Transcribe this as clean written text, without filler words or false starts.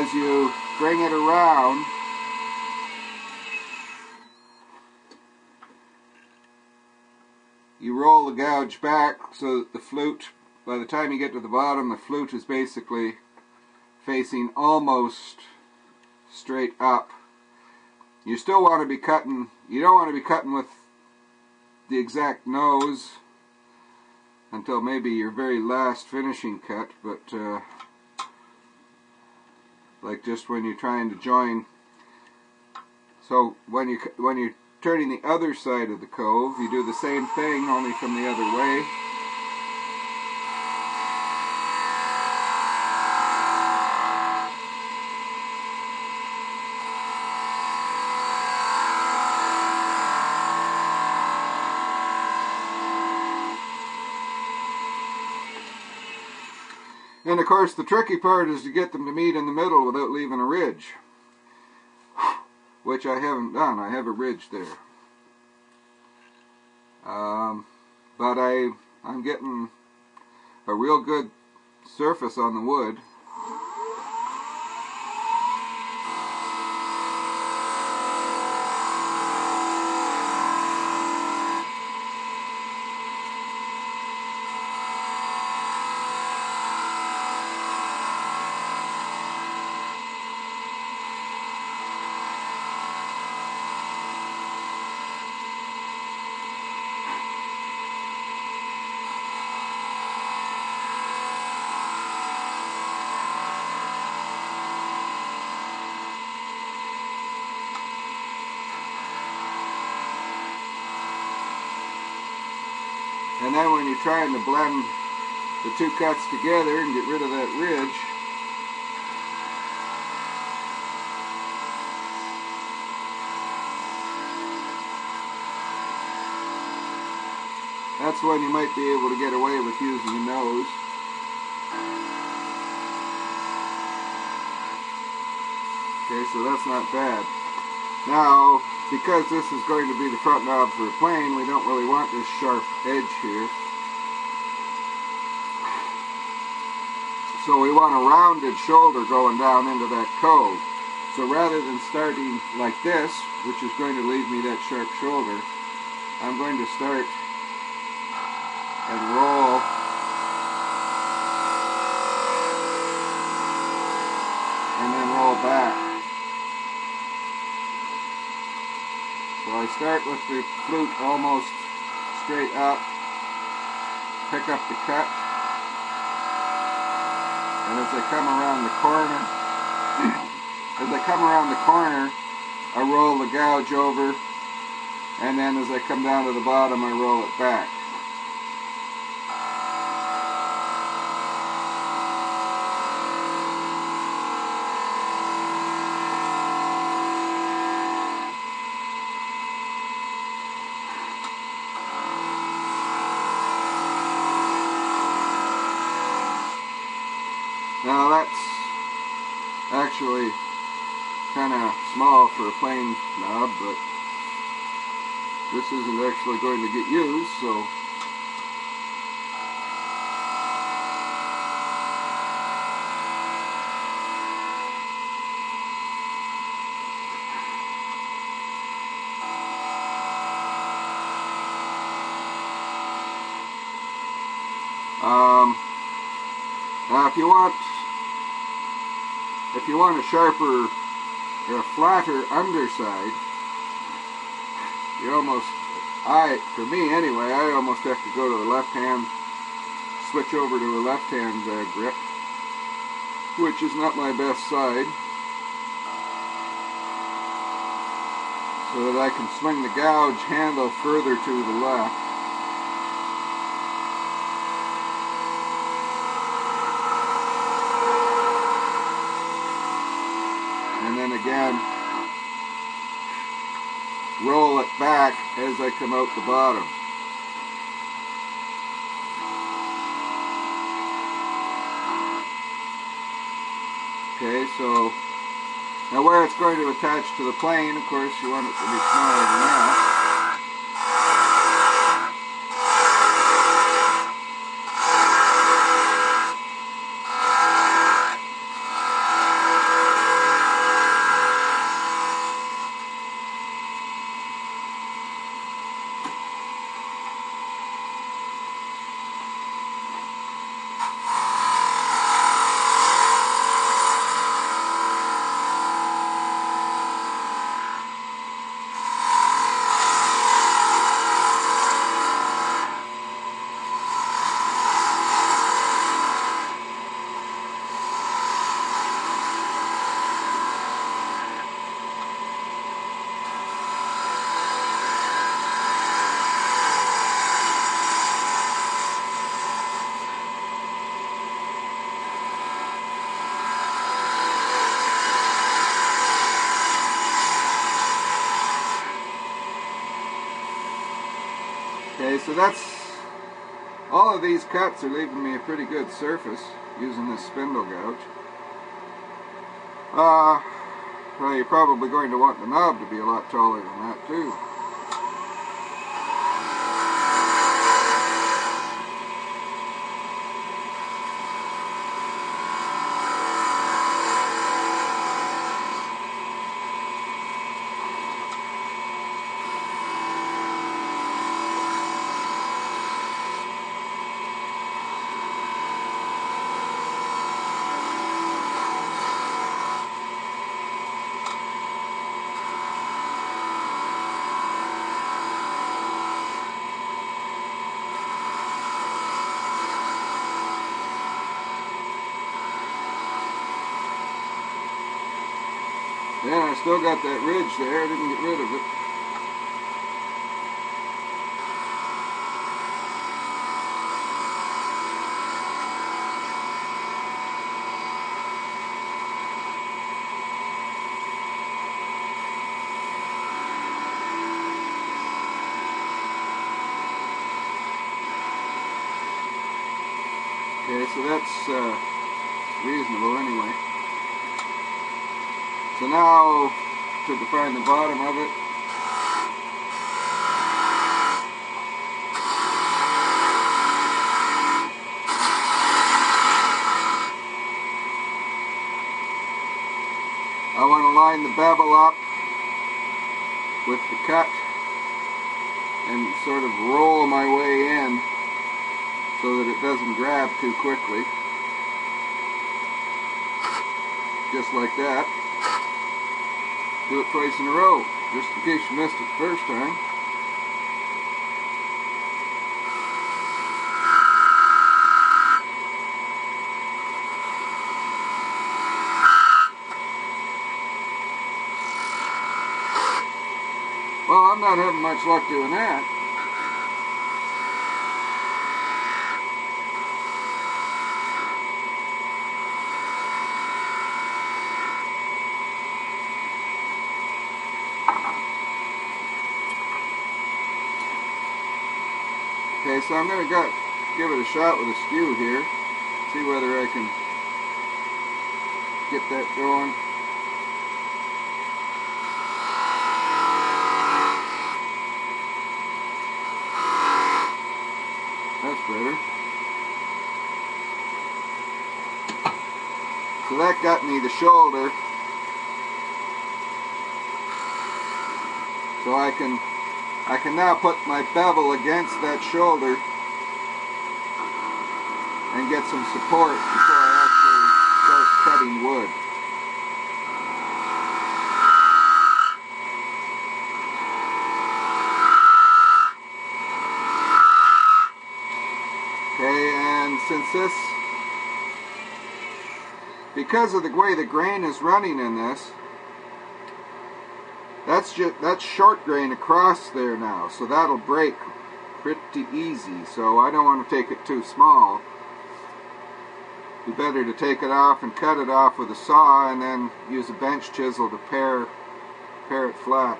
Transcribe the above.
as you bring it around, you roll the gouge back so that the flute, by the time you get to the bottom, the flute is basically facing almost straight up. You still want to be cutting, you don't want to be cutting with the exact nose until maybe your very last finishing cut, but like just when you're trying to join. So when you're turning the other side of the cove, you do the same thing, only from the other way. And of course the tricky part is to get them to meet in the middle without leaving a ridge, which I haven't done. I have a ridge there. But I'm getting a real good surface on the wood. And then when you're trying to blend the two cuts together and get rid of that ridge, that's when you might be able to get away with using the nose. Okay, so that's not bad. Now, because this is going to be the front knob for a plane, we don't really want this sharp edge here. So we want a rounded shoulder going down into that cove. So rather than starting like this, which is going to leave me that sharp shoulder, I'm going to start and roll and then roll back. So I start with the flute almost straight up, pick up the cut, and as I come around the corner, I roll the gouge over, and then as I come down to the bottom, I roll it back. Now that's actually kind of small for a plane knob, but this isn't actually going to get used, so now if you want a sharper or a flatter underside, you almost, for me anyway, I almost have to go to the left hand, switch over to a left hand grip, which is not my best side, so that I can swing the gouge handle further to the left. And then again, roll it back as I come out the bottom. Okay, so now where it's going to attach to the plane, of course, you want it to be smaller than that. Okay, so that's all of these cuts are leaving me a pretty good surface using this spindle gouge. Well, you're probably going to want the knob to be a lot taller than that too. Yeah, I still got that ridge there. I didn't get rid of it. Okay, so that's reasonable anyway. So now, to define the bottom of it, I want to line the bevel up with the cut and sort of roll my way in so that it doesn't grab too quickly. Just like that. Do it twice in a row, just in case you missed it the first time. Well, I'm not having much luck doing that. Okay, so I'm going to give it a shot with a skew here, see whether I can get that going. That's better. So that got me the shoulder, so I can now put my bevel against that shoulder and get some support before I actually start cutting wood. Okay, and since because of the way the grain is running in this, that's short grain across there now, so that'll break pretty easy. So I don't want to take it too small. It'd be better to take it off and cut it off with a saw, and then use a bench chisel to pare it flat.